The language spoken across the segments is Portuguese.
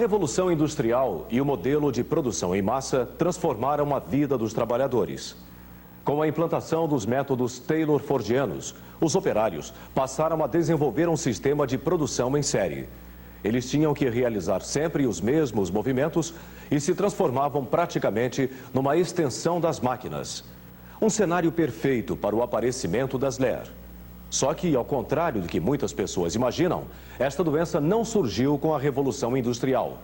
Revolução Industrial e o modelo de produção em massa transformaram a vida dos trabalhadores. Com a implantação dos métodos Taylor-Fordianos, os operários passaram a desenvolver um sistema de produção em série. Eles tinham que realizar sempre os mesmos movimentos e se transformavam praticamente numa extensão das máquinas. Um cenário perfeito para o aparecimento das LER. Só que, ao contrário do que muitas pessoas imaginam, esta doença não surgiu com a Revolução Industrial.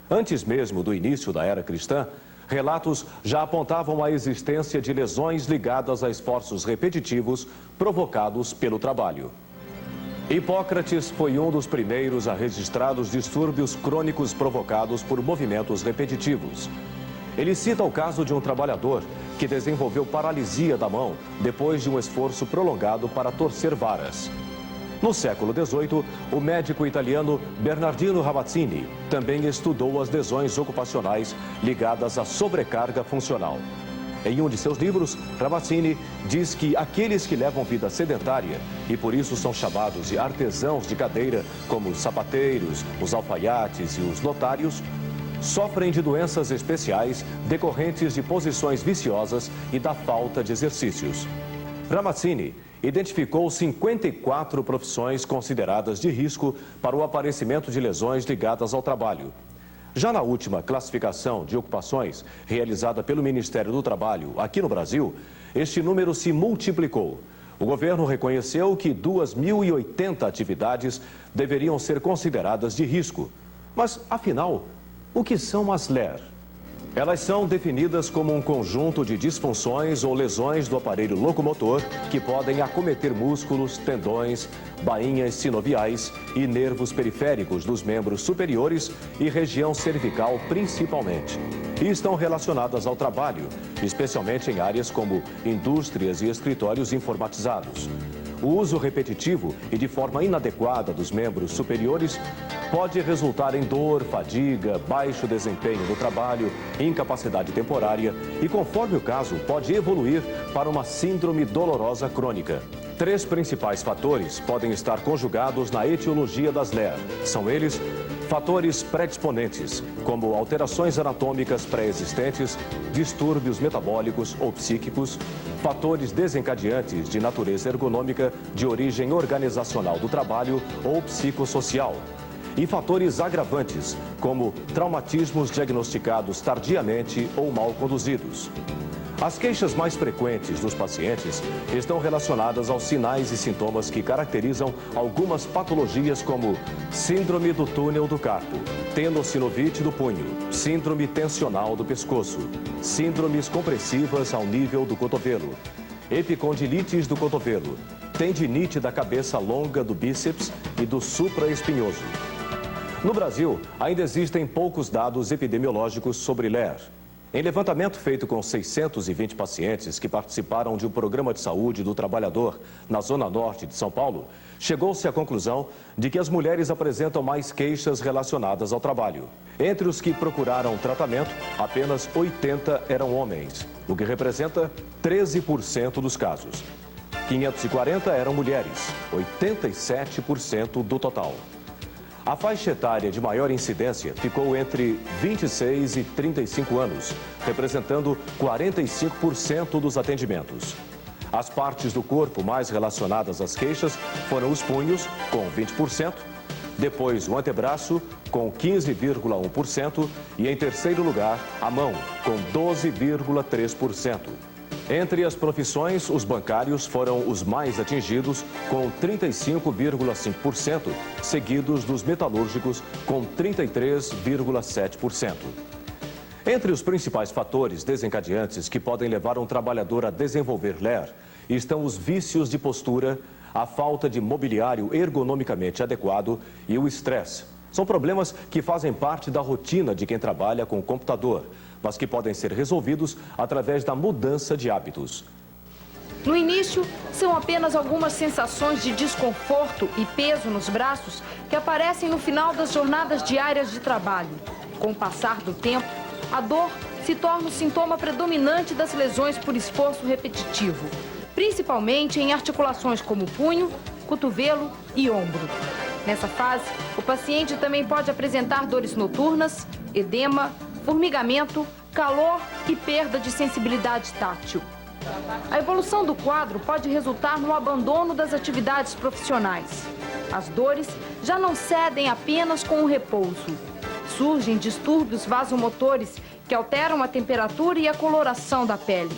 Antes mesmo do início da era cristã, relatos já apontavam a existência de lesões ligadas a esforços repetitivos provocados pelo trabalho. Hipócrates foi um dos primeiros a registrar os distúrbios crônicos provocados por movimentos repetitivos. Ele cita o caso de um trabalhador que desenvolveu paralisia da mão depois de um esforço prolongado para torcer varas. No século XVIII, o médico italiano Bernardino Ramazzini também estudou as lesões ocupacionais ligadas à sobrecarga funcional. Em um de seus livros, Ramazzini diz que aqueles que levam vida sedentária e por isso são chamados de artesãos de cadeira, como os sapateiros, os alfaiates e os notários, sofrem de doenças especiais decorrentes de posições viciosas e da falta de exercícios. Ramazzini identificou 54 profissões consideradas de risco para o aparecimento de lesões ligadas ao trabalho. Já na última classificação de ocupações, realizada pelo Ministério do Trabalho aqui no Brasil, este número se multiplicou. O governo reconheceu que 2.080 atividades deveriam ser consideradas de risco. Mas, afinal, o que são as LER? Elas são definidas como um conjunto de disfunções ou lesões do aparelho locomotor que podem acometer músculos, tendões, bainhas sinoviais e nervos periféricos dos membros superiores e região cervical principalmente. E estão relacionadas ao trabalho, especialmente em áreas como indústrias e escritórios informatizados. O uso repetitivo e de forma inadequada dos membros superiores pode resultar em dor, fadiga, baixo desempenho no trabalho, incapacidade temporária e, conforme o caso, pode evoluir para uma síndrome dolorosa crônica. 3 principais fatores podem estar conjugados na etiologia das LER. São eles: fatores predisponentes, como alterações anatômicas pré-existentes, distúrbios metabólicos ou psíquicos, fatores desencadeantes de natureza ergonômica, de origem organizacional do trabalho ou psicossocial, e fatores agravantes, como traumatismos diagnosticados tardiamente ou mal conduzidos. As queixas mais frequentes dos pacientes estão relacionadas aos sinais e sintomas que caracterizam algumas patologias como síndrome do túnel do carpo, tendocinovite do punho, síndrome tensional do pescoço, síndromes compressivas ao nível do cotovelo, epicondilites do cotovelo, tendinite da cabeça longa do bíceps e do supraespinhoso. No Brasil, ainda existem poucos dados epidemiológicos sobre LER. Em levantamento feito com 620 pacientes que participaram de um programa de saúde do trabalhador na Zona Norte de São Paulo, chegou-se à conclusão de que as mulheres apresentam mais queixas relacionadas ao trabalho. Entre os que procuraram tratamento, apenas 80 eram homens, o que representa 13% dos casos. 540 eram mulheres, 87% do total. A faixa etária de maior incidência ficou entre 26 e 35 anos, representando 45% dos atendimentos. As partes do corpo mais relacionadas às queixas foram os punhos, com 20%, depois o antebraço, com 15,1%, e em terceiro lugar, a mão, com 12,3%. Entre as profissões, os bancários foram os mais atingidos, com 35,5%, seguidos dos metalúrgicos, com 33,7%. Entre os principais fatores desencadeantes que podem levar um trabalhador a desenvolver LER estão os vícios de postura, a falta de mobiliário ergonomicamente adequado e o estresse. São problemas que fazem parte da rotina de quem trabalha com o computador, mas que podem ser resolvidos através da mudança de hábitos. No início, são apenas algumas sensações de desconforto e peso nos braços que aparecem no final das jornadas diárias de trabalho. Com o passar do tempo, a dor se torna o sintoma predominante das lesões por esforço repetitivo, principalmente em articulações como punho, cotovelo e ombro. Nessa fase, o paciente também pode apresentar dores noturnas, edema, formigamento, calor e perda de sensibilidade tátil. A evolução do quadro pode resultar no abandono das atividades profissionais. As dores já não cedem apenas com o repouso. Surgem distúrbios vasomotores que alteram a temperatura e a coloração da pele.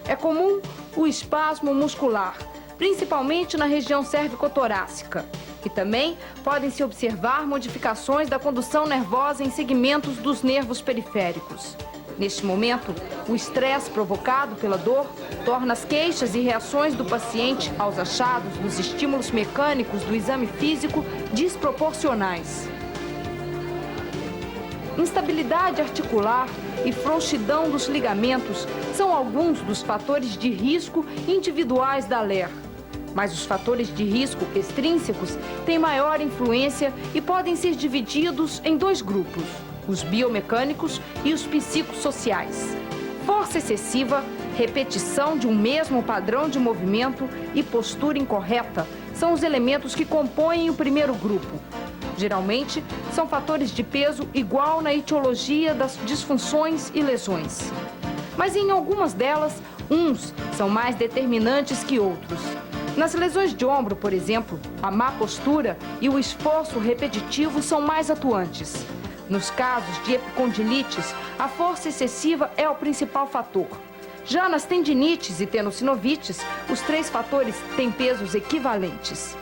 É comum o espasmo muscular, principalmente na região cérvico-torácica. E também podem se observar modificações da condução nervosa em segmentos dos nervos periféricos. Neste momento, o estresse provocado pela dor torna as queixas e reações do paciente aos achados dos estímulos mecânicos do exame físico desproporcionais. Instabilidade articular e frouxidão dos ligamentos são alguns dos fatores de risco individuais da LER. Mas os fatores de risco extrínsecos têm maior influência e podem ser divididos em dois grupos: os biomecânicos e os psicossociais. Força excessiva, repetição de um mesmo padrão de movimento e postura incorreta são os elementos que compõem o primeiro grupo. Geralmente, são fatores de peso igual na etiologia das disfunções e lesões. Mas em algumas delas, uns são mais determinantes que outros. Nas lesões de ombro, por exemplo, a má postura e o esforço repetitivo são mais atuantes. Nos casos de epicondilites, a força excessiva é o principal fator. Já nas tendinites e tenossinovites, os três fatores têm pesos equivalentes.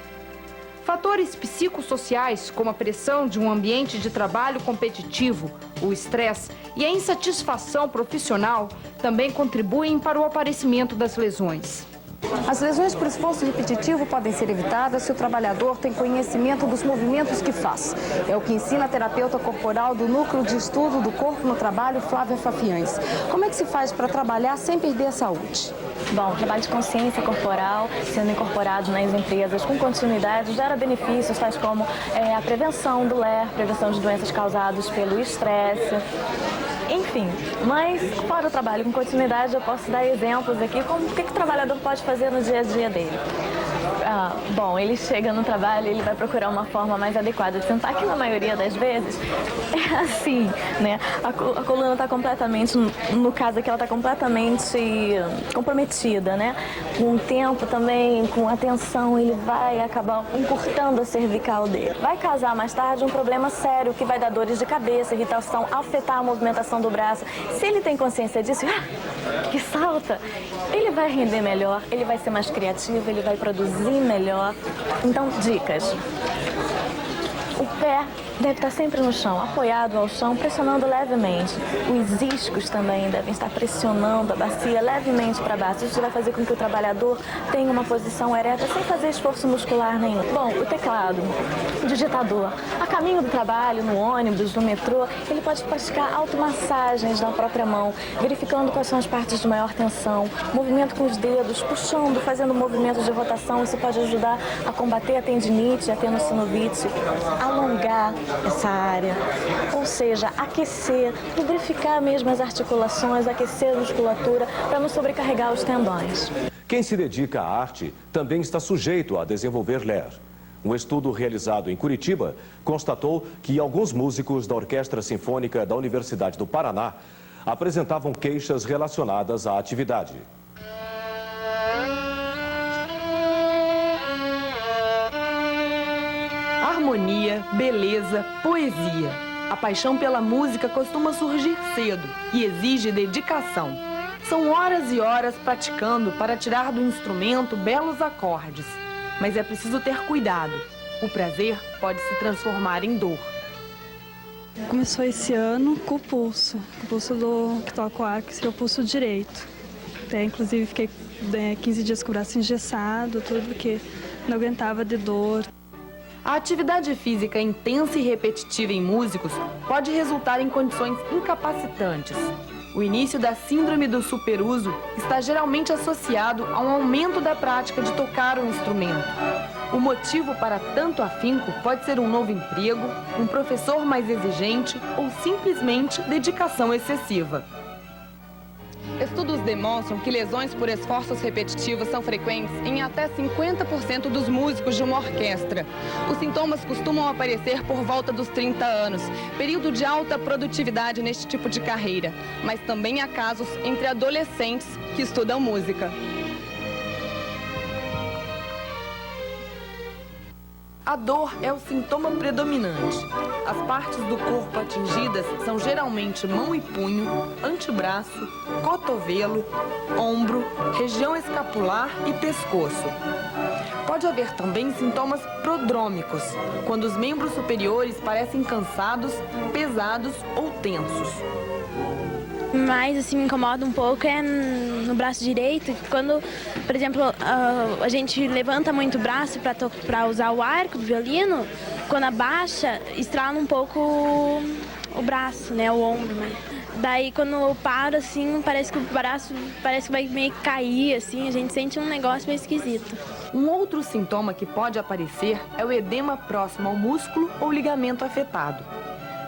Fatores psicossociais, como a pressão de um ambiente de trabalho competitivo, o estresse e a insatisfação profissional, também contribuem para o aparecimento das lesões. As lesões por esforço repetitivo podem ser evitadas se o trabalhador tem conhecimento dos movimentos que faz. É o que ensina a terapeuta corporal do Núcleo de Estudo do Corpo no Trabalho, Flávia Fafiães. Como é que se faz para trabalhar sem perder a saúde? Bom, o trabalho de consciência corporal sendo incorporado nas empresas com continuidade gera benefícios tais como a prevenção do LER, prevenção de doenças causadas pelo estresse. Enfim, mas fora o trabalho com continuidade, eu posso dar exemplos aqui como o que o trabalhador pode fazer no dia a dia dele. Bom, ele chega no trabalho, ele vai procurar uma forma mais adequada de sentar, que na maioria das vezes é assim, né? A coluna está completamente, no caso aqui, ela está completamente comprometida, né? Com o tempo também, com a tensão, ele vai acabar encurtando a cervical dele. Vai causar mais tarde um problema sério, que vai dar dores de cabeça, irritação, afetar a movimentação do braço. Se ele tem consciência disso, que salta, ele vai render melhor, ele vai ser mais criativo, ele vai produzir melhor. Então, dicas. O pé deve estar sempre no chão, apoiado ao chão, pressionando levemente. Os iscos também devem estar pressionando a bacia levemente para baixo. Isso vai fazer com que o trabalhador tenha uma posição ereta sem fazer esforço muscular nenhum. Bom, o teclado, o digitador, a caminho do trabalho, no ônibus, no metrô, ele pode praticar automassagens na própria mão, verificando quais são as partes de maior tensão, movimento com os dedos, puxando, fazendo movimentos de rotação. Isso pode ajudar a combater a tendinite, a tenossinovite, alongar essa área, ou seja, aquecer, lubrificar mesmo as articulações, aquecer a musculatura para não sobrecarregar os tendões. Quem se dedica à arte também está sujeito a desenvolver LER. Um estudo realizado em Curitiba constatou que alguns músicos da Orquestra Sinfônica da Universidade do Paraná apresentavam queixas relacionadas à atividade. Harmonia, beleza, poesia. A paixão pela música costuma surgir cedo e exige dedicação. São horas e horas praticando para tirar do instrumento belos acordes. Mas é preciso ter cuidado. O prazer pode se transformar em dor. Começou esse ano com o pulso do que toca o arco, que é o pulso direito. Até, inclusive, fiquei 15 dias com o braço engessado, tudo porque não aguentava de dor. A atividade física intensa e repetitiva em músicos pode resultar em condições incapacitantes. O início da síndrome do superuso está geralmente associado a um aumento da prática de tocar o instrumento. O motivo para tanto afinco pode ser um novo emprego, um professor mais exigente ou simplesmente dedicação excessiva. Estudos demonstram que lesões por esforços repetitivos são frequentes em até 50% dos músicos de uma orquestra. Os sintomas costumam aparecer por volta dos 30 anos, período de alta produtividade neste tipo de carreira. Mas também há casos entre adolescentes que estudam música. A dor é o sintoma predominante. As partes do corpo atingidas são geralmente mão e punho, antebraço, cotovelo, ombro, região escapular e pescoço. Pode haver também sintomas prodrômicos, quando os membros superiores parecem cansados, pesados ou tensos. Mais assim me incomoda um pouco é no braço direito, quando, por exemplo, a gente levanta muito o braço para usar o arco do violino, quando abaixa, estrala um pouco o braço, né, o ombro, né? Daí quando eu paro assim, parece que o braço vai meio que cair, assim, a gente sente um negócio meio esquisito. Um outro sintoma que pode aparecer é o edema próximo ao músculo ou ligamento afetado.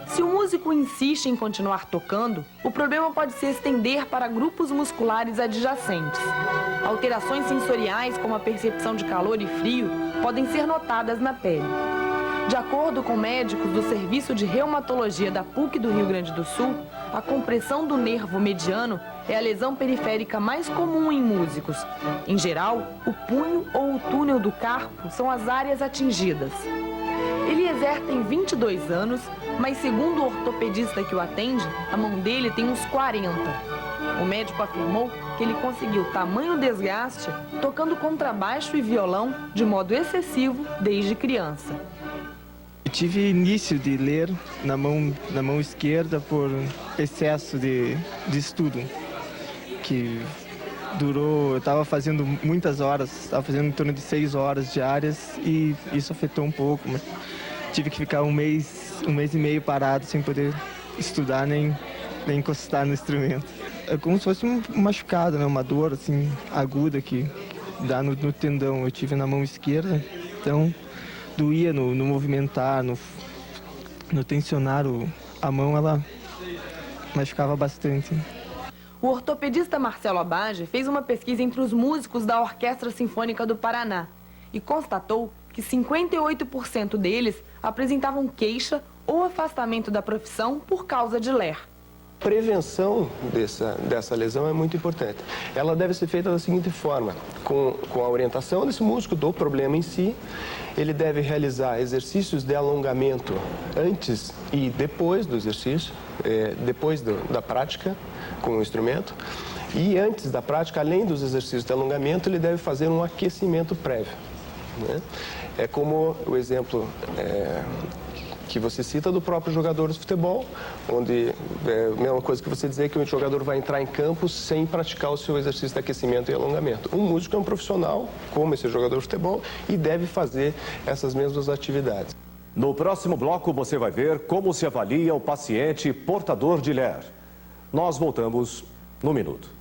Se o músico insiste em continuar tocando, o problema pode se estender para grupos musculares adjacentes. Alterações sensoriais, como a percepção de calor e frio, podem ser notadas na pele. De acordo com médicos do Serviço de Reumatologia da PUC do Rio Grande do Sul, a compressão do nervo mediano é a lesão periférica mais comum em músicos. Em geral, o punho ou o túnel do carpo são as áreas atingidas. Eliezer tem 22 anos, mas segundo o ortopedista que o atende, a mão dele tem uns 40. O médico afirmou que ele conseguiu tamanho desgaste tocando contrabaixo e violão de modo excessivo desde criança. Eu tive início de ler na mão esquerda por excesso de estudo, que durou, eu estava fazendo muitas horas, estava fazendo em torno de 6 horas diárias e isso afetou um pouco, mas tive que ficar um mês e meio parado sem poder estudar nem encostar no instrumento. É como se fosse um machucado, né? Uma dor assim, aguda que dá no tendão. Eu tive na mão esquerda, então doía no movimentar, no tensionar a mão, ela machucava bastante. O ortopedista Marcelo Abage fez uma pesquisa entre os músicos da Orquestra Sinfônica do Paraná e constatou que 58% deles apresentavam queixa ou afastamento da profissão por causa de LER. Prevenção dessa lesão é muito importante. Ela deve ser feita da seguinte forma, com a orientação desse músico do problema em si. Ele deve realizar exercícios de alongamento antes e depois do exercício, depois da prática com o instrumento. E antes da prática, além dos exercícios de alongamento, ele deve fazer um aquecimento prévio, né? É como o exemplo que você cita do próprio jogador de futebol, onde é a mesma coisa que você dizer que o jogador vai entrar em campo sem praticar o seu exercício de aquecimento e alongamento. Um músico é um profissional, como esse jogador de futebol, e deve fazer essas mesmas atividades. No próximo bloco você vai ver como se avalia o paciente portador de LER. Nós voltamos no minuto.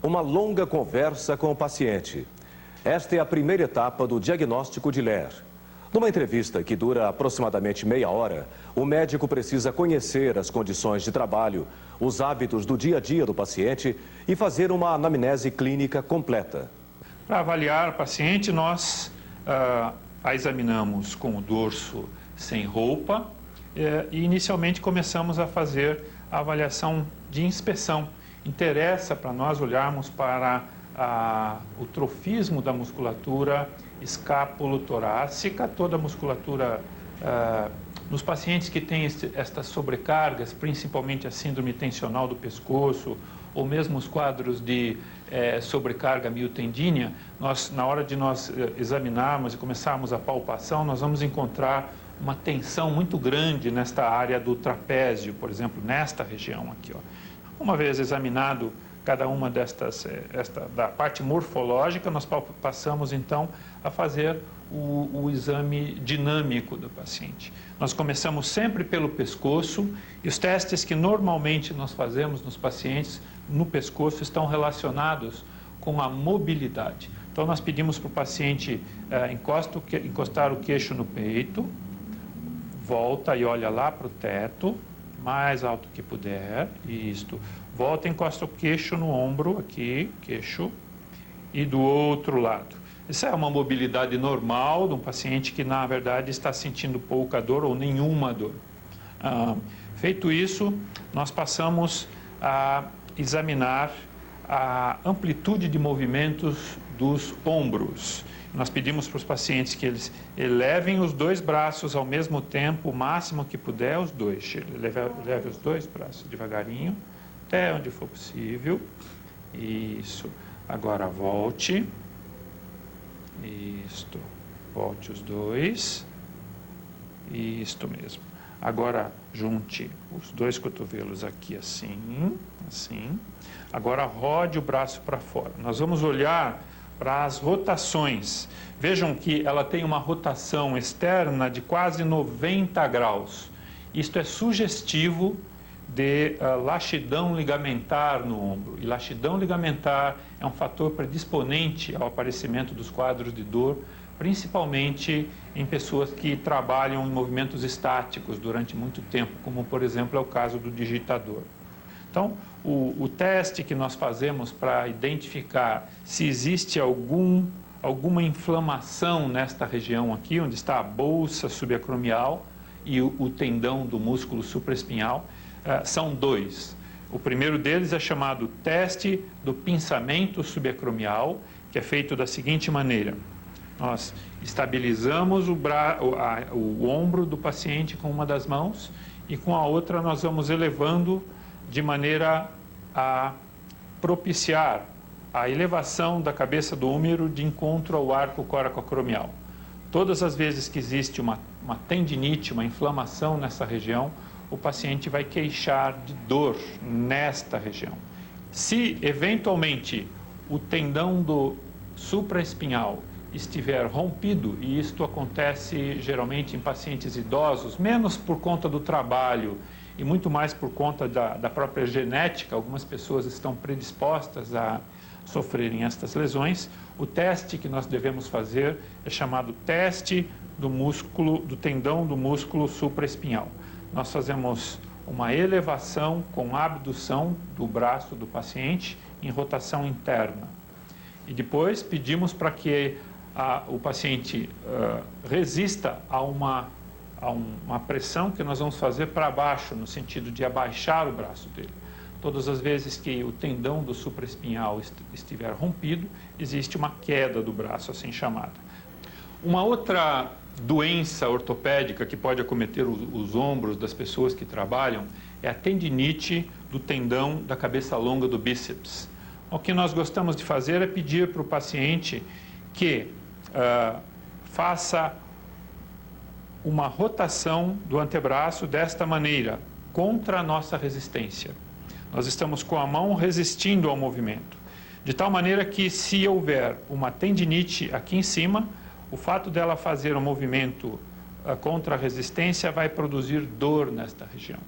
Uma longa conversa com o paciente. Esta é a primeira etapa do diagnóstico de LER. Numa entrevista que dura aproximadamente meia hora, o médico precisa conhecer as condições de trabalho, os hábitos do dia a dia do paciente e fazer uma anamnese clínica completa. Para avaliar o paciente, nós a examinamos com o dorso sem roupa e inicialmente começamos a fazer a avaliação de inspeção. Interessa para nós olharmos para o trofismo da musculatura escápulo-torácica, toda a musculatura nos pacientes que têm estas sobrecargas, principalmente a síndrome tensional do pescoço, ou mesmo os quadros de sobrecarga miotendínea, na hora de nós examinarmos e começarmos a palpação, nós vamos encontrar uma tensão muito grande nesta área do trapézio, por exemplo, nesta região aqui, ó. Uma vez examinado cada uma da parte morfológica, nós passamos então a fazer o exame dinâmico do paciente. Nós começamos sempre pelo pescoço e os testes que normalmente nós fazemos nos pacientes no pescoço estão relacionados com a mobilidade. Então nós pedimos para o paciente encostar o queixo no peito, volta e olha lá para o teto, mais alto que puder, isto. Volta e encosta o queixo no ombro, aqui, queixo, e do outro lado. Isso é uma mobilidade normal de um paciente que, na verdade, está sentindo pouca dor ou nenhuma dor. Feito isso, nós passamos a examinar a amplitude de movimentos dos ombros. Nós pedimos para os pacientes que eles elevem os 2 braços ao mesmo tempo, o máximo que puder, os 2. Leve os 2 braços devagarinho, até onde for possível. Isso. Agora volte. Isto. Volte os 2. Isto mesmo. Agora junte os 2 cotovelos aqui assim, assim. Agora rode o braço para fora. Nós vamos olhar para as rotações. Vejam que ela tem uma rotação externa de quase 90 graus. Isto é sugestivo de laxidão ligamentar no ombro. E laxidão ligamentar é um fator predisponente ao aparecimento dos quadros de dor, principalmente em pessoas que trabalham em movimentos estáticos durante muito tempo, como, por exemplo, é o caso do digitador. Então, o teste que nós fazemos para identificar se existe alguma inflamação nesta região aqui, onde está a bolsa subacromial e o tendão do músculo supraespinhal, são 2. O primeiro deles é chamado teste do pinçamento subacromial, que é feito da seguinte maneira. Nós estabilizamos o ombro do paciente com uma das mãos e com a outra nós vamos elevando de maneira a propiciar a elevação da cabeça do húmero de encontro ao arco coracoacromial. Todas as vezes que existe uma tendinite, uma inflamação nessa região, o paciente vai queixar de dor nesta região. Se, eventualmente, o tendão do supraespinhal estiver rompido, e isto acontece geralmente em pacientes idosos, menos por conta do trabalho e muito mais por conta da própria genética, algumas pessoas estão predispostas a sofrerem estas lesões, o teste que nós devemos fazer é chamado teste do tendão do músculo supraespinhal. Nós fazemos uma elevação com abdução do braço do paciente em rotação interna. E depois pedimos para que o paciente resista a uma pressão que nós vamos fazer para baixo, no sentido de abaixar o braço dele. Todas as vezes que o tendão do supraespinhal estiver rompido, existe uma queda do braço, assim chamada. Uma outra doença ortopédica que pode acometer os ombros das pessoas que trabalham é a tendinite do tendão da cabeça longa do bíceps. O que nós gostamos de fazer é pedir para o paciente que faça uma rotação do antebraço desta maneira, contra a nossa resistência. Nós estamos com a mão resistindo ao movimento, de tal maneira que se houver uma tendinite aqui em cima, o fato dela fazer um movimento contra a resistência vai produzir dor nesta região.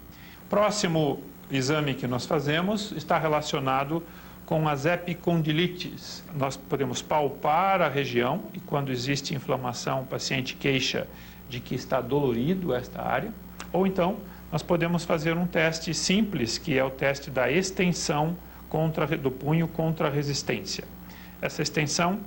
Próximo exame que nós fazemos está relacionado com as epicondilites. Nós podemos palpar a região e quando existe inflamação, o paciente queixa de que está dolorido esta área, ou então nós podemos fazer um teste simples, que é o teste da extensão do punho contra a resistência. Essa extensão,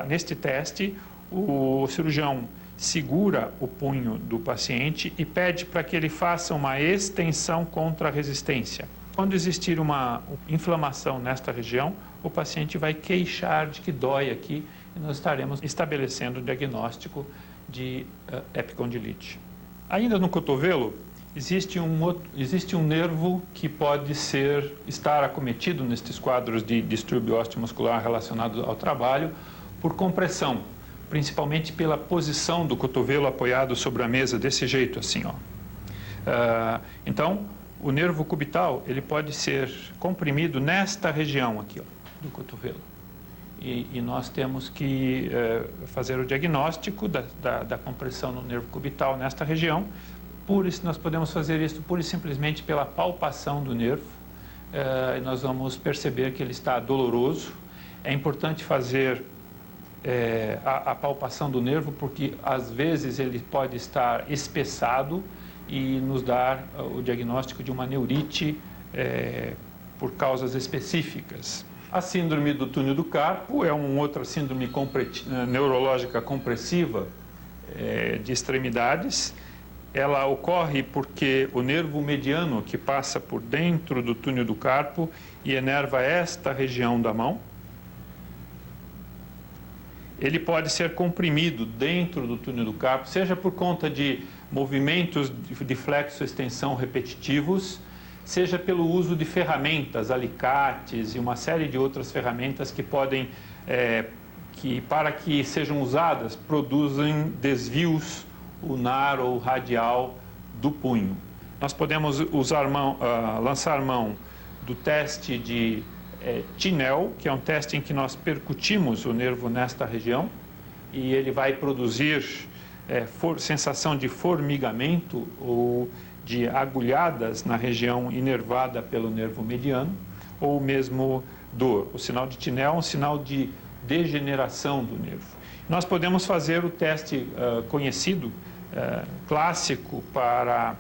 neste teste, o cirurgião segura o punho do paciente e pede para que ele faça uma extensão contra a resistência. Quando existir uma inflamação nesta região, o paciente vai queixar de que dói aqui e nós estaremos estabelecendo o diagnóstico de epicondilite. Ainda no cotovelo, existe um nervo que pode estar acometido nestes quadros de distúrbio osteomuscular relacionado ao trabalho por compressão, principalmente pela posição do cotovelo apoiado sobre a mesa, desse jeito assim, ó. Então, O nervo cubital, ele pode ser comprimido nesta região aqui, ó, do cotovelo. E nós temos que fazer o diagnóstico da compressão no nervo cubital nesta região. Nós podemos fazer isso pura e simplesmente pela palpação do nervo. E nós vamos perceber que ele está doloroso. É importante fazer a palpação do nervo porque às vezes ele pode estar espessado e nos dar o diagnóstico de uma neurite por causas específicas. A síndrome do túnel do carpo é uma outra síndrome neurológica compressiva de extremidades. Ela ocorre porque o nervo mediano que passa por dentro do túnel do carpo e inerva esta região da mão, ele pode ser comprimido dentro do túnel do carpo, seja por conta de movimentos de flexo-extensão repetitivos, seja pelo uso de ferramentas, alicates e uma série de outras ferramentas que podem, para que sejam usadas, produzem desvios ulnar ou radial do punho. Nós podemos lançar mão do teste de Tinel, que é um teste em que nós percutimos o nervo nesta região e ele vai produzir sensação de formigamento ou de agulhadas na região inervada pelo nervo mediano, ou mesmo dor. O sinal de Tinel é um sinal de degeneração do nervo. Nós podemos fazer o teste conhecido, clássico para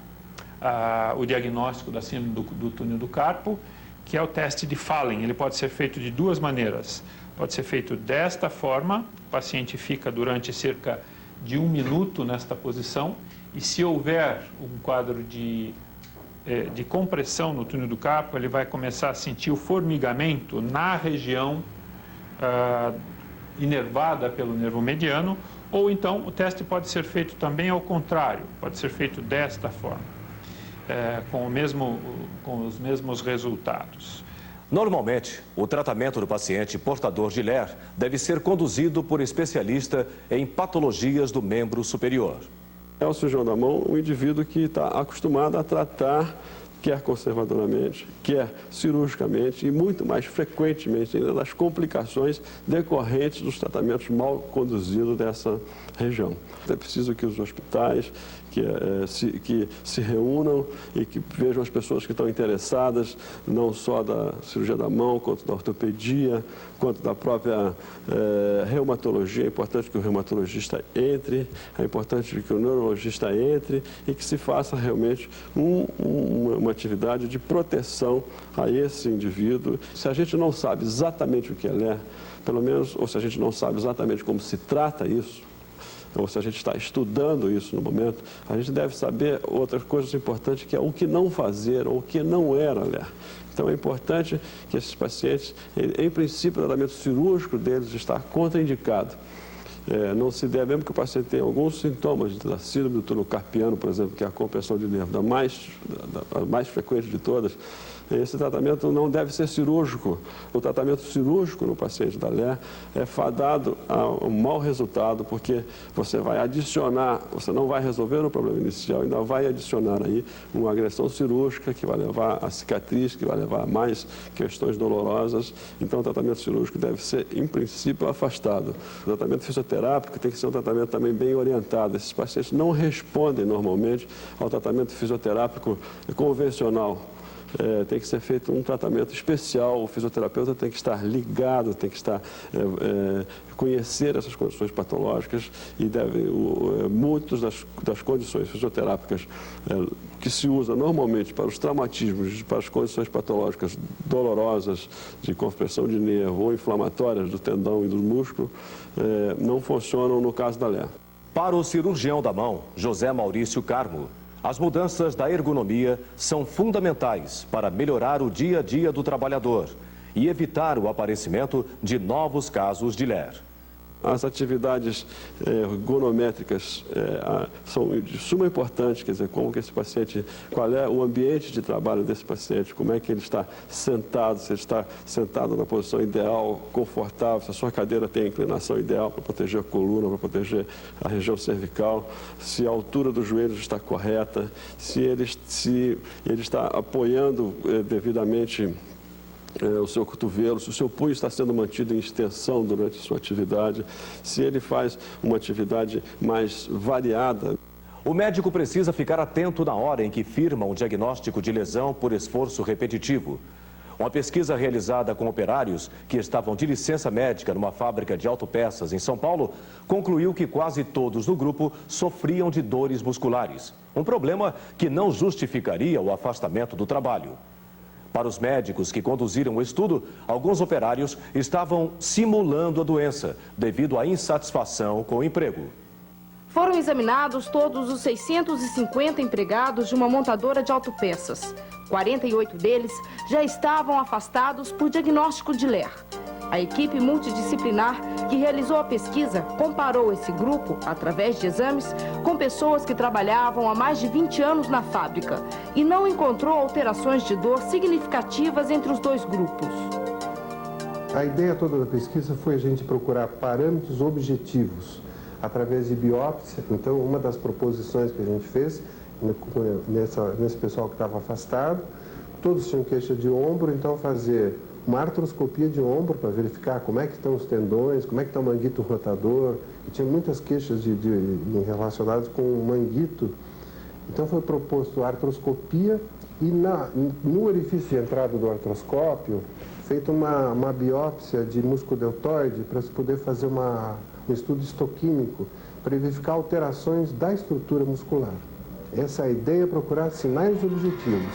o diagnóstico da síndrome do túnel do carpo, que é o teste de Fallen. Ele pode ser feito de duas maneiras. Pode ser feito desta forma, o paciente fica durante cerca de 1 minuto nesta posição, e se houver um quadro de compressão no túnel do carpo, ele vai começar a sentir o formigamento na região inervada pelo nervo mediano, ou então o teste pode ser feito também ao contrário, pode ser feito desta forma, com os mesmos resultados. Normalmente, o tratamento do paciente portador de LER deve ser conduzido por especialista em patologias do membro superior. É o cirurgião da mão um indivíduo que está acostumado a tratar, quer conservadoramente, quer cirurgicamente e muito mais frequentemente ainda das complicações decorrentes dos tratamentos mal conduzidos dessa região. É preciso que os hospitais que se reúnam e que vejam as pessoas que estão interessadas, não só da cirurgia da mão, quanto da ortopedia, quanto da própria reumatologia. É importante que o reumatologista entre, é importante que o neurologista entre e que se faça realmente uma atividade de proteção a esse indivíduo. Se a gente não sabe exatamente o que ele é, pelo menos, ou se a gente não sabe exatamente como se trata isso, ou se a gente está estudando isso no momento, a gente deve saber outras coisas importantes, que é o que não fazer ou o que não era LER. Então é importante que esses pacientes, em princípio, o tratamento cirúrgico deles está contraindicado. Não se deve, mesmo que o paciente tenha alguns sintomas da síndrome do túnel carpiano, por exemplo, que é a compressão de nervo a mais frequente de todas, esse tratamento não deve ser cirúrgico. O tratamento cirúrgico no paciente da LER é fadado a um mau resultado, porque você vai adicionar, você não vai resolver o problema inicial, ainda vai adicionar aí uma agressão cirúrgica que vai levar a cicatriz, que vai levar a mais questões dolorosas. Então o tratamento cirúrgico deve ser, em princípio, afastado. O tratamento fisioterápico tem que ser um tratamento também bem orientado. Esses pacientes não respondem normalmente ao tratamento fisioterápico convencional. Tem que ser feito um tratamento especial, o fisioterapeuta tem que estar ligado, tem que estar, conhecer essas condições patológicas e muitas das condições fisioterápicas que se usa normalmente para os traumatismos, para as condições patológicas dolorosas de compressão de nervo ou inflamatórias do tendão e do músculo, não funcionam no caso da LER. Para o cirurgião da mão, José Maurício Carmo, as mudanças da ergonomia são fundamentais para melhorar o dia a dia do trabalhador e evitar o aparecimento de novos casos de LER. As atividades ergonométricas são de suma importância, quer dizer, como que esse paciente, qual é o ambiente de trabalho desse paciente, como é que ele está sentado, se ele está sentado na posição ideal, confortável, se a sua cadeira tem a inclinação ideal para proteger a coluna, para proteger a região cervical, se a altura dos joelhos está correta, se ele está apoiando devidamente o seu cotovelo, se o seu punho está sendo mantido em extensão durante a sua atividade, se ele faz uma atividade mais variada. O médico precisa ficar atento na hora em que firma um diagnóstico de lesão por esforço repetitivo. Uma pesquisa realizada com operários que estavam de licença médica numa fábrica de autopeças em São Paulo concluiu que quase todos no grupo sofriam de dores musculares. Um problema que não justificaria o afastamento do trabalho. Para os médicos que conduziram o estudo, alguns operários estavam simulando a doença devido à insatisfação com o emprego. Foram examinados todos os 650 empregados de uma montadora de autopeças. 48 deles já estavam afastados por diagnóstico de LER. A equipe multidisciplinar que realizou a pesquisa comparou esse grupo, através de exames, com pessoas que trabalhavam há mais de 20 anos na fábrica e não encontrou alterações de dor significativas entre os dois grupos. A ideia toda da pesquisa foi a gente procurar parâmetros objetivos através de biópsia. Então, uma das proposições que a gente fez nesse pessoal que estava afastado, todos tinham queixa de ombro, então fazer uma artroscopia de ombro para verificar como é que estão os tendões, como é que está o manguito rotador. E tinha muitas queixas relacionadas com o manguito. Então foi proposto a artroscopia e no orifício de entrada do artroscópio, feita uma biópsia de músculo deltoide para se poder fazer um estudo histoquímico para verificar alterações da estrutura muscular. Essa é a ideia, procurar sinais objetivos.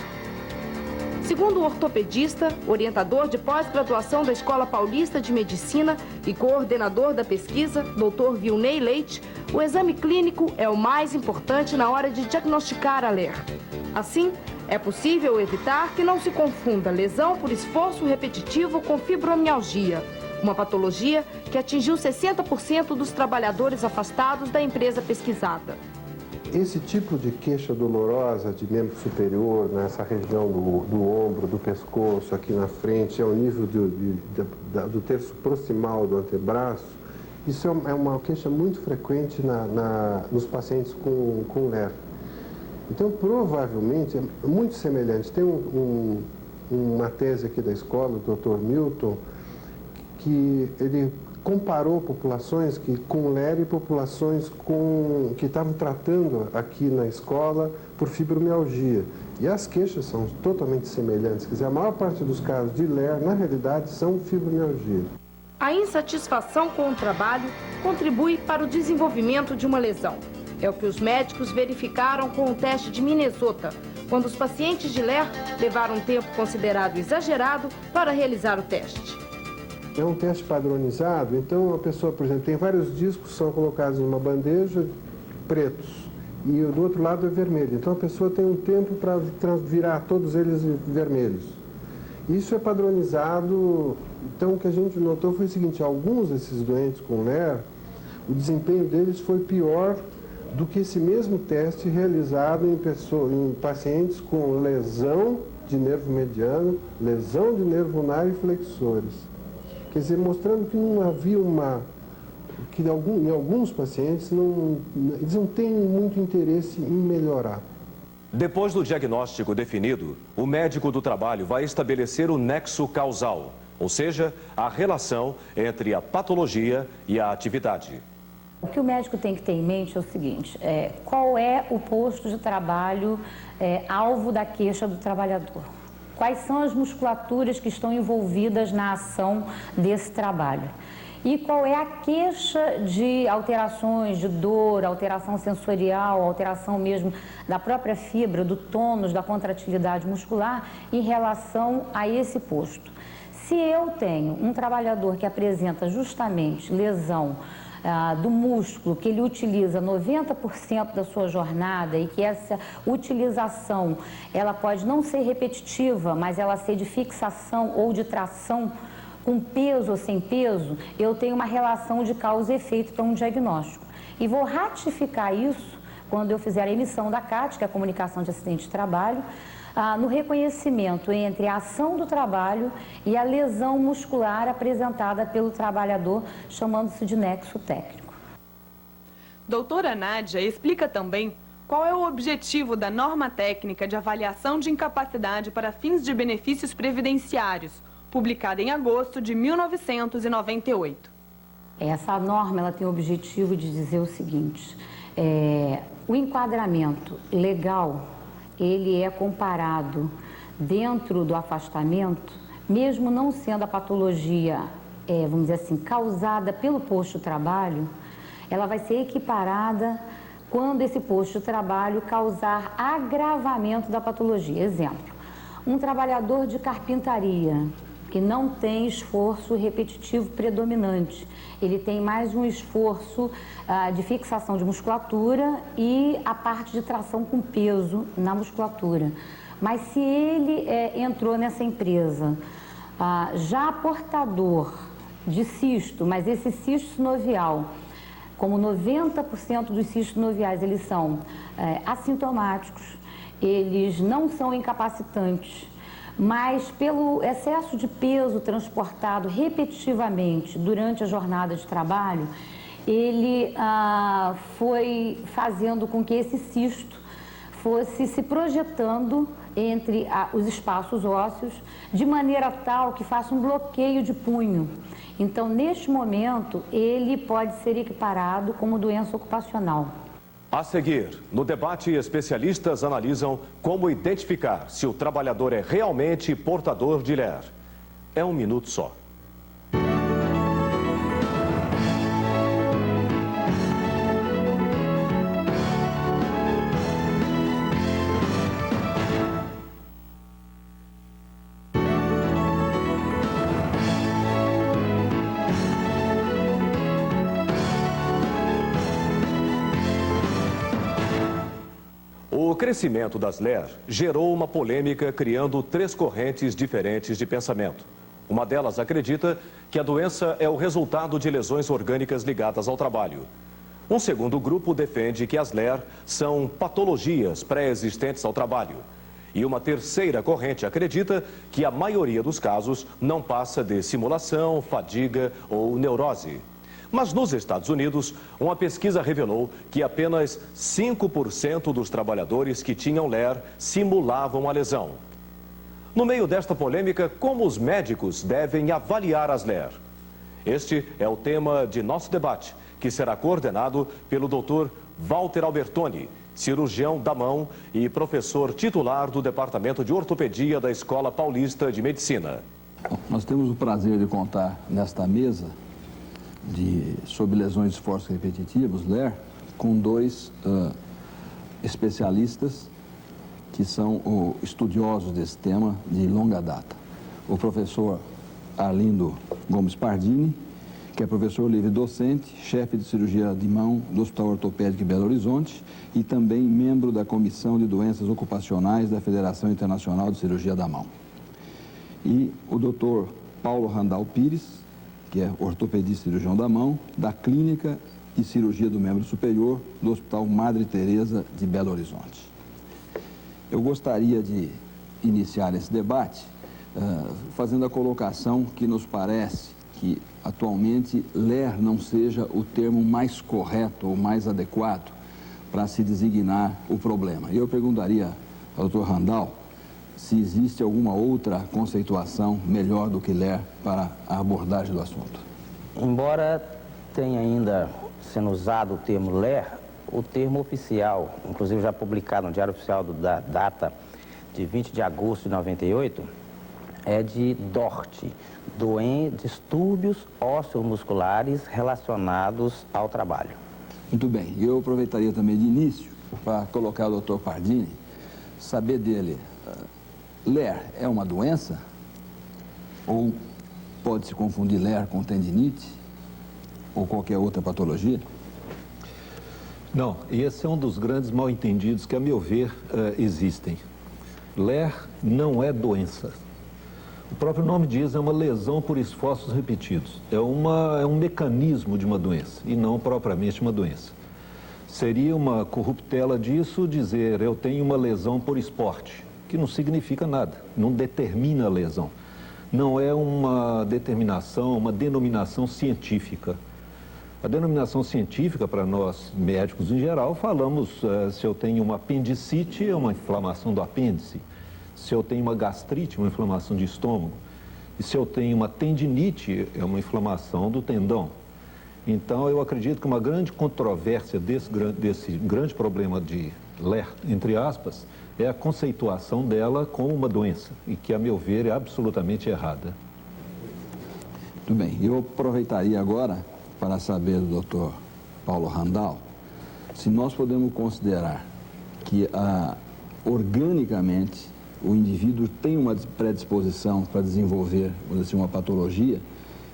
Segundo o ortopedista, orientador de pós-graduação da Escola Paulista de Medicina e coordenador da pesquisa, Dr. Vilney Leite, o exame clínico é o mais importante na hora de diagnosticar a LER. Assim, é possível evitar que não se confunda lesão por esforço repetitivo com fibromialgia, uma patologia que atingiu 60% dos trabalhadores afastados da empresa pesquisada. Esse tipo de queixa dolorosa de membro superior, nessa região do ombro, do pescoço, aqui na frente, ao nível do terço proximal do antebraço, isso é uma queixa muito frequente nos pacientes com LER. Então, provavelmente, é muito semelhante. Tem uma tese aqui da escola, o Dr. Milton, que ele comparou populações com LER e populações que estavam tratando aqui na escola por fibromialgia. E as queixas são totalmente semelhantes. Quer dizer, a maior parte dos casos de LER, na realidade, são fibromialgia. A insatisfação com o trabalho contribui para o desenvolvimento de uma lesão. É o que os médicos verificaram com o teste de Minnesota, quando os pacientes de LER levaram um tempo considerado exagerado para realizar o teste. É um teste padronizado, então a pessoa, por exemplo, tem vários discos que são colocados numa bandeja pretos e do outro lado é vermelho. Então a pessoa tem um tempo para virar todos eles vermelhos. Isso é padronizado. Então o que a gente notou foi o seguinte: alguns desses doentes com LER, o desempenho deles foi pior do que esse mesmo teste realizado em pacientes com lesão de nervo mediano, lesão de nervo ulnar e flexores. Quer dizer, mostrando que não havia em alguns pacientes, eles não têm muito interesse em melhorar. Depois do diagnóstico definido, o médico do trabalho vai estabelecer o nexo causal, ou seja, a relação entre a patologia e a atividade. O que o médico tem que ter em mente é o seguinte: qual é o posto de trabalho alvo da queixa do trabalhador? Quais são as musculaturas que estão envolvidas na ação desse trabalho? E qual é a queixa de alterações de dor, alteração sensorial, alteração mesmo da própria fibra, do tônus, da contratilidade muscular em relação a esse posto? Se eu tenho um trabalhador que apresenta justamente lesão do músculo, que ele utiliza 90% da sua jornada e que essa utilização, ela pode não ser repetitiva, mas ela ser de fixação ou de tração com peso ou sem peso, eu tenho uma relação de causa e efeito para um diagnóstico. E vou ratificar isso quando eu fizer a emissão da CAT, que é a comunicação de acidente de trabalho, no reconhecimento entre a ação do trabalho e a lesão muscular apresentada pelo trabalhador, chamando-se de nexo técnico. Doutora Nádia explica também qual é o objetivo da norma técnica de avaliação de incapacidade para fins de benefícios previdenciários, publicada em agosto de 1998. Essa norma ela tem o objetivo de dizer o seguinte: o enquadramento legal ele é comparado dentro do afastamento, mesmo não sendo a patologia, vamos dizer assim, causada pelo posto de trabalho, ela vai ser equiparada quando esse posto de trabalho causar agravamento da patologia. Exemplo, um trabalhador de carpintaria que não tem esforço repetitivo predominante, ele tem mais um esforço de fixação de musculatura e a parte de tração com peso na musculatura. Mas se ele entrou nessa empresa já portador de cisto, mas esse cisto sinovial, como 90% dos cistos sinoviais, eles são assintomáticos, eles não são incapacitantes, mas pelo excesso de peso transportado repetitivamente durante a jornada de trabalho, ele foi fazendo com que esse cisto fosse se projetando entre os espaços ósseos de maneira tal que faça um bloqueio de punho. Então, neste momento, ele pode ser equiparado como doença ocupacional. A seguir, no debate, especialistas analisam como identificar se o trabalhador é realmente portador de LER. É um minuto só. O crescimento das LER gerou uma polêmica, criando 3 correntes diferentes de pensamento. Uma delas acredita que a doença é o resultado de lesões orgânicas ligadas ao trabalho. Um segundo grupo defende que as LER são patologias pré-existentes ao trabalho. E uma terceira corrente acredita que a maioria dos casos não passa de simulação, fadiga ou neurose. Mas nos Estados Unidos, uma pesquisa revelou que apenas 5% dos trabalhadores que tinham LER simulavam a lesão. No meio desta polêmica, como os médicos devem avaliar as LER? Este é o tema de nosso debate, que será coordenado pelo Dr. Walter Albertoni, cirurgião da mão e professor titular do Departamento de Ortopedia da Escola Paulista de Medicina. Nós temos o prazer de contar nesta mesa sobre lesões de esforço repetitivos, LER, com 2 especialistas que são estudiosos desse tema de longa data. O professor Arlindo Gomes Pardini, que é professor livre-docente, chefe de cirurgia de mão do Hospital Ortopédico de Belo Horizonte e também membro da Comissão de Doenças Ocupacionais da Federação Internacional de Cirurgia da Mão. E o Dr. Paulo Randal Pires, que é ortopedista e cirurgião da mão, da Clínica e Cirurgia do Membro Superior do Hospital Madre Teresa de Belo Horizonte. Eu gostaria de iniciar esse debate fazendo a colocação que nos parece que atualmente LER não seja o termo mais correto ou mais adequado para se designar o problema. E eu perguntaria ao Dr. Randal se existe alguma outra conceituação melhor do que LER para a abordagem do assunto. Embora tenha ainda sendo usado o termo LER, o termo oficial, inclusive já publicado no Diário Oficial da data de 20 de agosto de 98, é de DORT, distúrbios ósseo-musculares relacionados ao trabalho. Muito bem, eu aproveitaria também de início para colocar o Dr. Pardini, saber dele, LER é uma doença? Ou pode-se confundir LER com tendinite? Ou qualquer outra patologia? Não, e esse é um dos grandes mal-entendidos que, a meu ver, existem. LER não é doença. O próprio nome diz, é uma lesão por esforços repetidos. É um mecanismo de uma doença e não propriamente uma doença. Seria uma corruptela disso dizer eu tenho uma lesão por esporte, que não significa nada, não determina a lesão. Não é uma determinação, uma denominação científica. A denominação científica, para nós médicos em geral, falamos se eu tenho uma apendicite, é uma inflamação do apêndice. Se eu tenho uma gastrite, uma inflamação de estômago. E se eu tenho uma tendinite, é uma inflamação do tendão. Então, eu acredito que uma grande controvérsia desse grande problema de LER, entre aspas, é a conceituação dela como uma doença, e que, a meu ver, é absolutamente errada. Muito bem. Eu aproveitaria agora para saber do Dr. Paulo Randall se nós podemos considerar que organicamente o indivíduo tem uma predisposição para desenvolver, vamos dizer assim, uma patologia,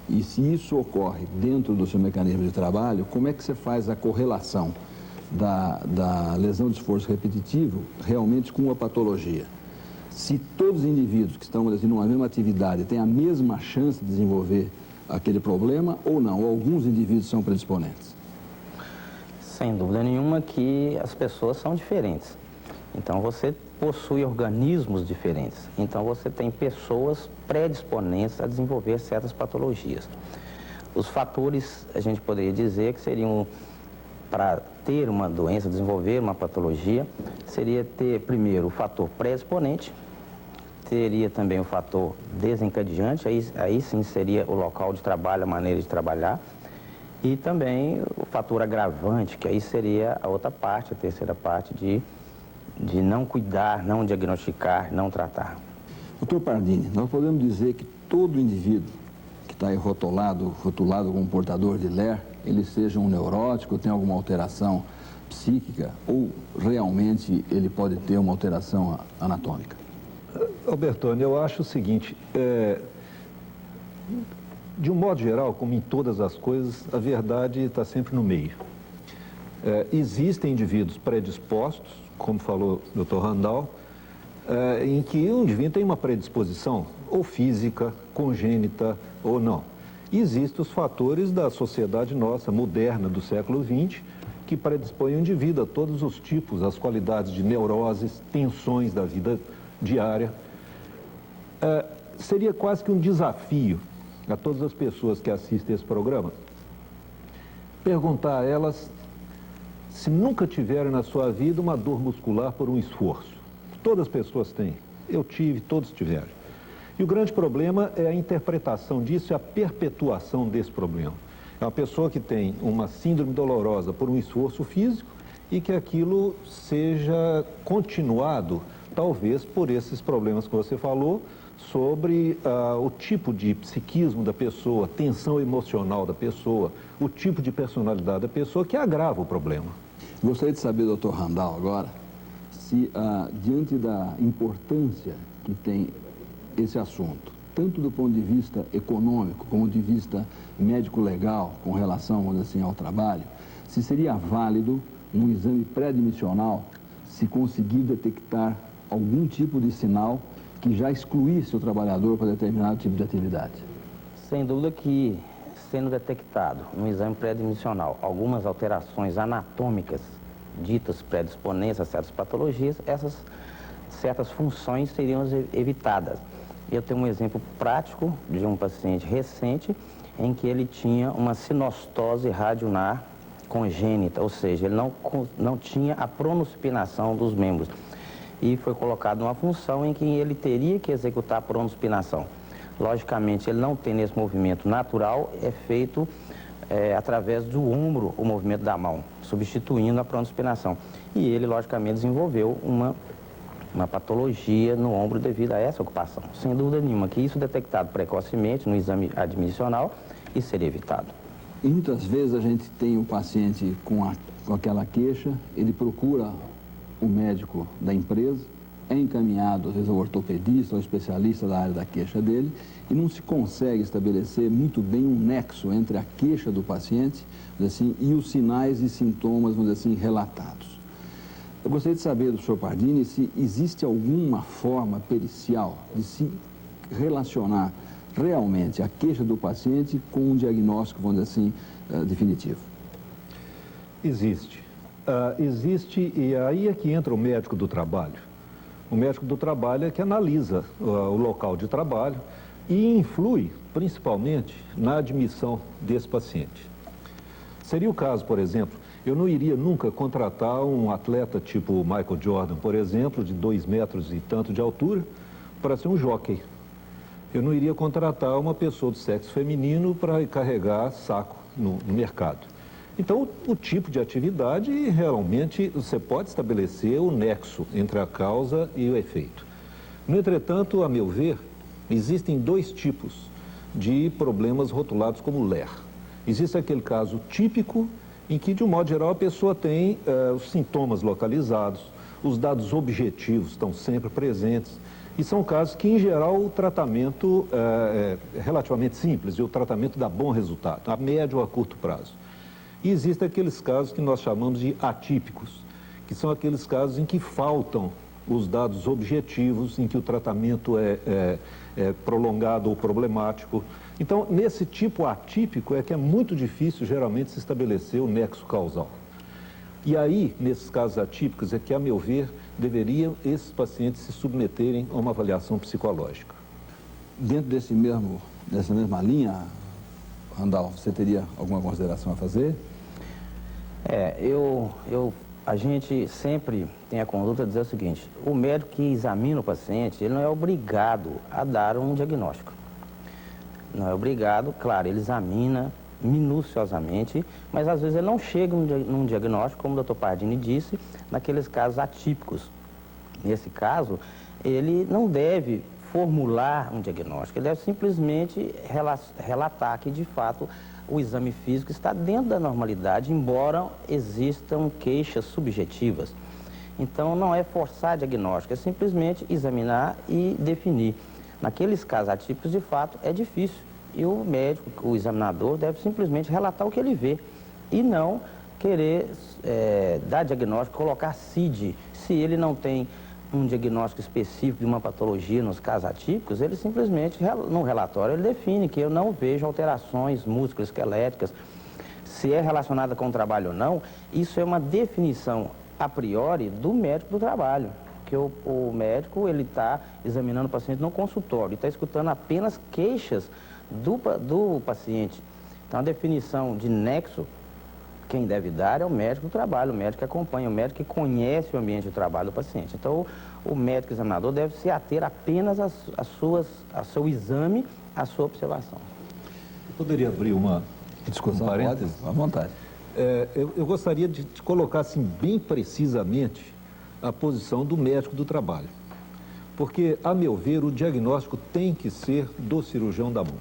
e se isso ocorre dentro do seu mecanismo de trabalho, como é que você faz a correlação da lesão de esforço repetitivo realmente com a patologia? Se todos os indivíduos que estão, vamos dizer, numa mesma atividade têm a mesma chance de desenvolver aquele problema ou não? Ou alguns indivíduos são predisponentes? Sem dúvida nenhuma que as pessoas são diferentes. Então, você possui organismos diferentes. Então, você tem pessoas predisponentes a desenvolver certas patologias. Os fatores, a gente poderia dizer que seriam, para ter uma doença, desenvolver uma patologia, seria ter, primeiro, o fator predisponente, teria também o fator desencadeante, aí sim seria o local de trabalho, a maneira de trabalhar, e também o fator agravante, que aí seria a outra parte, a terceira parte de não cuidar, não diagnosticar, não tratar. Doutor Pardini, nós podemos dizer que todo indivíduo que está aí rotulado como portador de LER, ele seja um neurótico, tem alguma alteração psíquica ou realmente ele pode ter uma alteração anatômica? Albertone, eu acho o seguinte, de um modo geral, como em todas as coisas, a verdade está sempre no meio. Existem indivíduos predispostos, como falou o Dr. Randall, em que o indivíduo tem uma predisposição, ou física, congênita, ou não. E existem os fatores da sociedade nossa, moderna, do século XX, que predispõem o indivíduo a todos os tipos, as qualidades de neuroses, tensões da vida diária. Seria quase que um desafio a todas as pessoas que assistem esse programa perguntar a elas se nunca tiveram na sua vida uma dor muscular por um esforço. Todas as pessoas têm. Eu tive, todos tiveram. E o grande problema é a interpretação disso e a perpetuação desse problema. É uma pessoa que tem uma síndrome dolorosa por um esforço físico e que aquilo seja continuado, talvez, por esses problemas que você falou, sobre o tipo de psiquismo da pessoa, tensão emocional da pessoa, o tipo de personalidade da pessoa que agrava o problema. Gostaria de saber, doutor Randall, agora, se diante da importância que tem esse assunto, tanto do ponto de vista econômico como de vista médico-legal, com relação, vamos dizer assim, ao trabalho, se seria válido um exame pré-admissional se conseguir detectar algum tipo de sinal que já excluísse o trabalhador para determinado tipo de atividade? Sem dúvida que, sendo detectado no exame pré-admissional algumas alterações anatômicas ditas predisponentes a certas patologias, essas certas funções seriam evitadas. Eu tenho um exemplo prático de um paciente recente em que ele tinha uma sinostose radionar congênita, ou seja, ele não tinha a pronospinação dos membros. E foi colocado uma função em que ele teria que executar a pronospinação. Logicamente, ele não tem nesse movimento natural, é feito através do ombro o movimento da mão, substituindo a pronospinação. E ele, logicamente, desenvolveu uma patologia no ombro devido a essa ocupação. Sem dúvida nenhuma que isso detectado precocemente no exame admissional e seria evitado. E muitas vezes a gente tem o paciente com aquela queixa, ele procura o médico da empresa, é encaminhado, às vezes, ao ortopedista, ao especialista da área da queixa dele, e não se consegue estabelecer muito bem um nexo entre a queixa do paciente, assim, e os sinais e sintomas, vamos dizer assim, relatados. Eu gostaria de saber do Sr. Pardini se existe alguma forma pericial de se relacionar realmente a queixa do paciente com um diagnóstico, vamos dizer assim, definitivo? Existe. Existe, e aí é que entra o médico do trabalho. O médico do trabalho é que analisa o local de trabalho e influi, principalmente, na admissão desse paciente. Seria o caso, por exemplo, eu não iria nunca contratar um atleta tipo Michael Jordan, por exemplo, de 2 metros e tanto de altura, para ser um jockey. Eu não iria contratar uma pessoa do sexo feminino para carregar saco no mercado. Então, o tipo de atividade, realmente, você pode estabelecer o nexo entre a causa e o efeito. No entretanto, a meu ver, existem 2 tipos de problemas rotulados como LER. Existe aquele caso típico em que, de um modo geral, a pessoa tem os sintomas localizados, os dados objetivos estão sempre presentes, e são casos que, em geral, o tratamento é relativamente simples e o tratamento dá bom resultado, a médio ou a curto prazo. E existem aqueles casos que nós chamamos de atípicos, que são aqueles casos em que faltam os dados objetivos, em que o tratamento é prolongado ou problemático. Então, nesse tipo atípico é que é muito difícil, geralmente, se estabelecer o nexo causal. E aí, nesses casos atípicos, é que, a meu ver, deveriam esses pacientes se submeterem a uma avaliação psicológica. Dentro dessa mesma linha, Randall, você teria alguma consideração a fazer? A gente sempre tem a conduta de dizer o seguinte: o médico que examina o paciente, ele não é obrigado a dar um diagnóstico. Não é obrigado, claro, ele examina minuciosamente, mas às vezes ele não chega num diagnóstico, como o Dr. Pardini disse, naqueles casos atípicos. Nesse caso, ele não deve formular um diagnóstico, ele deve simplesmente relatar que, de fato, o exame físico está dentro da normalidade, embora existam queixas subjetivas. Então, não é forçar diagnóstico, é simplesmente examinar e definir. Naqueles casos atípicos, de fato, é difícil. E o médico, o examinador, deve simplesmente relatar o que ele vê e não querer dar diagnóstico, colocar CID. Se ele não tem um diagnóstico específico de uma patologia nos casos atípicos, ele simplesmente, no relatório, ele define que eu não vejo alterações musculoesqueléticas. Se é relacionada com o trabalho ou não, isso é uma definição a priori do médico do trabalho. Porque o médico, ele está examinando o paciente no consultório, está escutando apenas queixas do paciente. Então, a definição de nexo, quem deve dar é o médico do trabalho, o médico que acompanha, o médico que conhece o ambiente de trabalho do paciente. Então, o médico examinador deve se ater apenas ao seu exame, à sua observação. Eu poderia abrir uma discussão? Pode, à vontade. Eu gostaria de colocar assim, bem precisamente a posição do médico do trabalho. Porque, a meu ver, o diagnóstico tem que ser do cirurgião da mão.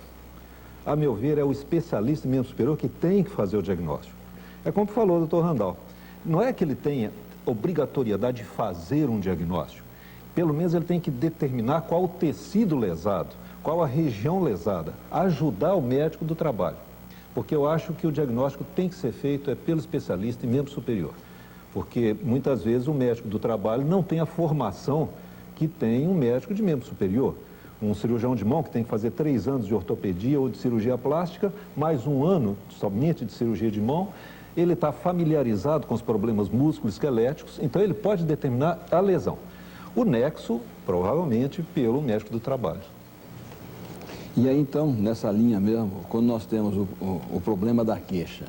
A meu ver, é o especialista em membro superior que tem que fazer o diagnóstico. É como falou o doutor Randall, não é que ele tenha obrigatoriedade de fazer um diagnóstico, pelo menos ele tem que determinar qual o tecido lesado, qual a região lesada, ajudar o médico do trabalho, porque eu acho que o diagnóstico tem que ser feito pelo especialista em membro superior, porque muitas vezes o médico do trabalho não tem a formação que tem um médico de membro superior. Um cirurgião de mão que tem que fazer 3 anos de ortopedia ou de cirurgia plástica, mais 1 ano somente de cirurgia de mão, ele está familiarizado com os problemas músculo-esqueléticos, então ele pode determinar a lesão. O nexo, provavelmente, pelo médico do trabalho. E aí, então, nessa linha mesmo, quando nós temos o problema da queixa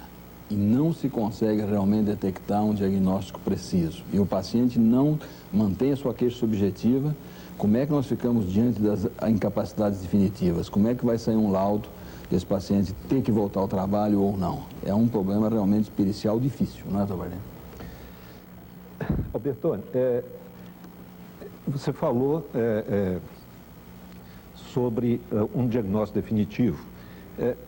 e não se consegue realmente detectar um diagnóstico preciso e o paciente não mantém a sua queixa subjetiva, como é que nós ficamos diante das incapacidades definitivas? Como é que vai sair um laudo desse paciente ter que voltar ao trabalho ou não? É um problema realmente pericial difícil, não é, doutor Pardini? Albertoni, você falou sobre um diagnóstico definitivo.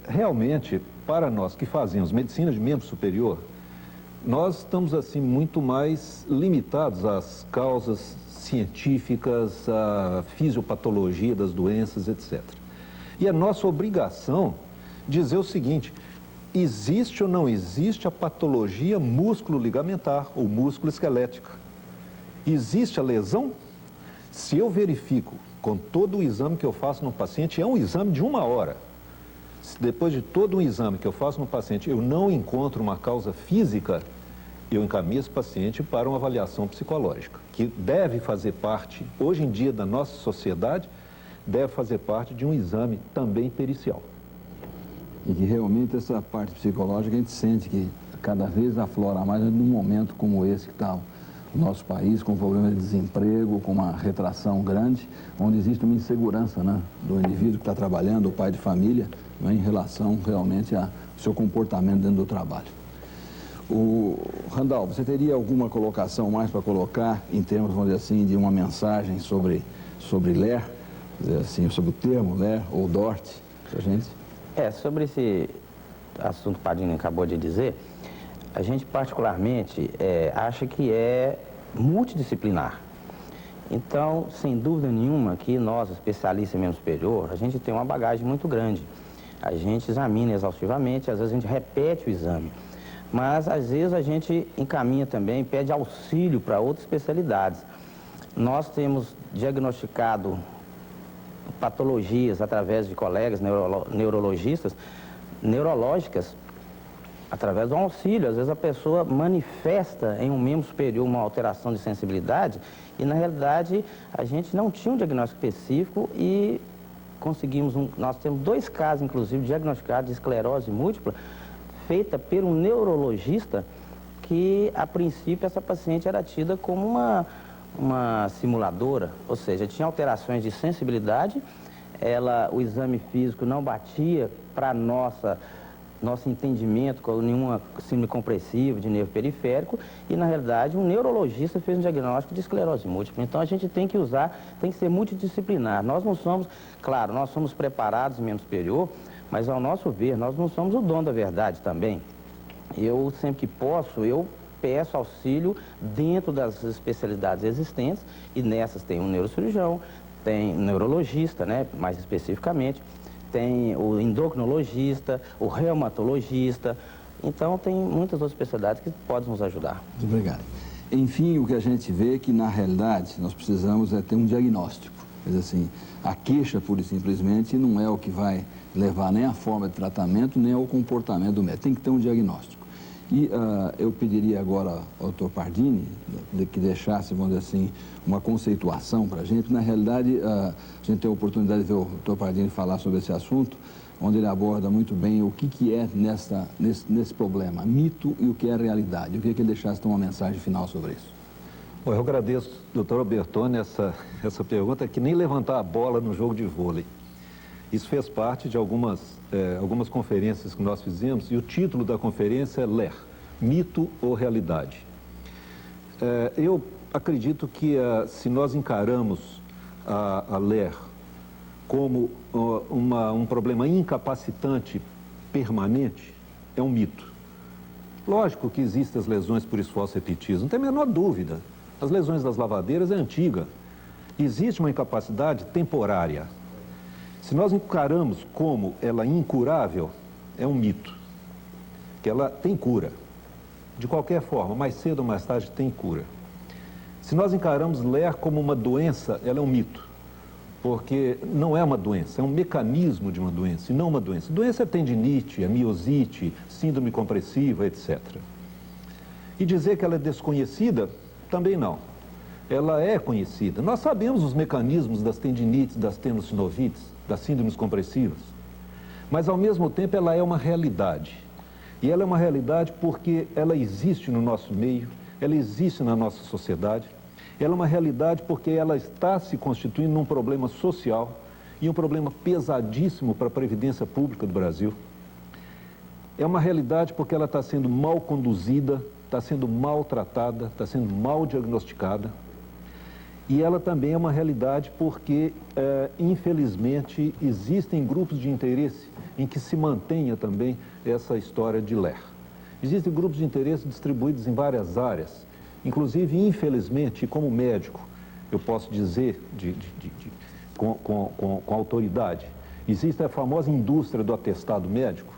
Realmente, para nós que fazemos medicina de membro superior, nós estamos assim muito mais limitados às causas científicas, à fisiopatologia das doenças, etc. E é nossa obrigação dizer o seguinte: existe ou não existe a patologia músculo-ligamentar ou músculo-esquelética? Existe a lesão? Se eu verifico com todo o exame que eu faço no paciente, é um exame de 1 hora. Se depois de todo um exame que eu faço no paciente, eu não encontro uma causa física, eu encaminho esse paciente para uma avaliação psicológica, que deve fazer parte, hoje em dia, da nossa sociedade, deve fazer parte de um exame também pericial. E que realmente essa parte psicológica a gente sente que cada vez aflora mais num momento como esse que está o nosso país, com problema de desemprego, com uma retração grande, onde existe uma insegurança, né, do indivíduo que está trabalhando, o pai de família, né, em relação realmente ao seu comportamento dentro do trabalho. Randall, você teria alguma colocação mais para colocar em termos, vamos dizer assim, de uma mensagem sobre LER, assim, sobre o termo LER ou DORT, para a gente? Sobre esse assunto que o Pardini acabou de dizer, a gente particularmente acha que é multidisciplinar. Então, sem dúvida nenhuma, que nós, especialistas em membro superior, a gente tem uma bagagem muito grande. A gente examina exaustivamente, às vezes a gente repete o exame. Mas, às vezes, a gente encaminha também, pede auxílio para outras especialidades. Nós temos diagnosticado patologias através de colegas neurológicas, através do auxílio. Às vezes a pessoa manifesta em um membro superior uma alteração de sensibilidade e, na realidade, a gente não tinha um diagnóstico específico e conseguimos, nós temos 2 casos, inclusive, diagnosticados de esclerose múltipla, feita por um neurologista que, a princípio, essa paciente era tida como uma simuladora, ou seja, tinha alterações de sensibilidade, o exame físico não batia para nosso entendimento com nenhuma síndrome compressiva de nervo periférico e, na realidade, um neurologista fez um diagnóstico de esclerose múltipla. Então, a gente tem que ser multidisciplinar. Nós não somos, claro, nós somos preparados em membro superior, mas, ao nosso ver, nós não somos o dono da verdade também. Eu, sempre que posso, eu peço auxílio dentro das especialidades existentes e nessas tem um neurocirurgião, tem um neurologista, né, mais especificamente, tem o endocrinologista, o reumatologista. Então, tem muitas outras especialidades que podem nos ajudar. Muito obrigado. Enfim, o que a gente vê é que, na realidade, nós precisamos ter um diagnóstico. Quer dizer assim, a queixa, pura e simplesmente, não é o que vai levar nem à forma de tratamento, nem ao comportamento do médico. Tem que ter um diagnóstico. E eu pediria agora ao Dr. Pardini que deixasse, vamos dizer assim, uma conceituação para a gente. Na realidade, a gente tem a oportunidade de ver o Dr. Pardini falar sobre esse assunto, onde ele aborda muito bem o que é nesse problema, mito e o que é realidade. Eu queria que ele deixasse então, uma mensagem final sobre isso. Bom, eu agradeço, doutor Albertoni, essa pergunta, que nem levantar a bola no jogo de vôlei. Isso fez parte de algumas conferências que nós fizemos, e o título da conferência é LER, Mito ou Realidade. Eu acredito que se nós encaramos a LER como um problema incapacitante permanente, é um mito. Lógico que existem as lesões por esforço repetido, não tem a menor dúvida. As lesões das lavadeiras é antiga. Existe uma incapacidade temporária. Se nós encaramos como ela incurável, é um mito, que ela tem cura. De qualquer forma, mais cedo ou mais tarde tem cura. Se nós encaramos LER como uma doença, ela é um mito, porque não é uma doença, é um mecanismo de uma doença, e não uma doença. Doença é tendinite, é miosite, síndrome compressiva, etc. E dizer que ela é desconhecida, também não. Ela é conhecida. Nós sabemos os mecanismos das tendinites, das tendinocinovites, das síndromes compressivas, mas ao mesmo tempo ela é uma realidade. E ela é uma realidade porque ela existe no nosso meio, ela existe na nossa sociedade, ela é uma realidade porque ela está se constituindo num problema social e um problema pesadíssimo para a Previdência Pública do Brasil. É uma realidade porque ela está sendo mal conduzida, está sendo mal tratada, está sendo mal diagnosticada. E ela também é uma realidade porque, infelizmente, existem grupos de interesse em que se mantenha também essa história de LER. Existem grupos de interesse distribuídos em várias áreas, inclusive, infelizmente, como médico, eu posso dizer com autoridade, existe a famosa indústria do atestado médico,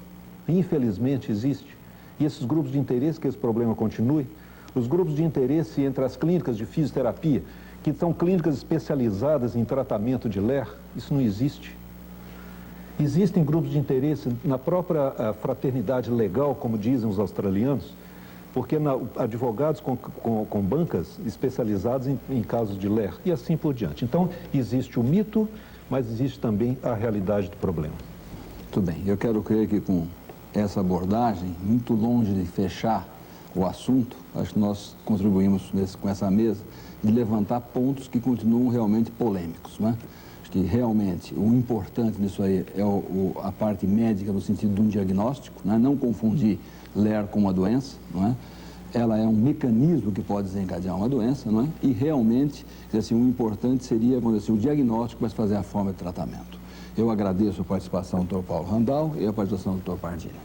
infelizmente existe, e esses grupos de interesse, que esse problema continue, os grupos de interesse entre as clínicas de fisioterapia, que são clínicas especializadas em tratamento de LER, isso não existe. Existem grupos de interesse na própria fraternidade legal, como dizem os australianos, porque advogados com bancas especializadas em casos de LER e assim por diante. Então, existe o mito, mas existe também a realidade do problema. Muito bem, eu quero crer que com essa abordagem, muito longe de fechar o assunto, acho que nós contribuímos com essa mesa de levantar pontos que continuam realmente polêmicos, não é? Acho que realmente o importante nisso aí é a parte médica no sentido de um diagnóstico, não confundir LER com uma doença, não é? Ela é um mecanismo que pode desencadear uma doença, não é? E realmente, assim, o importante seria, quando assim, o diagnóstico, mas fazer a forma de tratamento. Eu agradeço a participação do Dr. Paulo Randall e a participação do Dr. Pardini.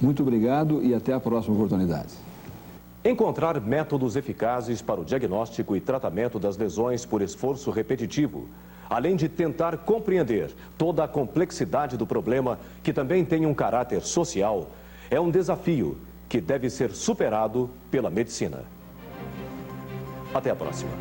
Muito obrigado e até a próxima oportunidade. Encontrar métodos eficazes para o diagnóstico e tratamento das lesões por esforço repetitivo, além de tentar compreender toda a complexidade do problema, que também tem um caráter social, é um desafio que deve ser superado pela medicina. Até a próxima.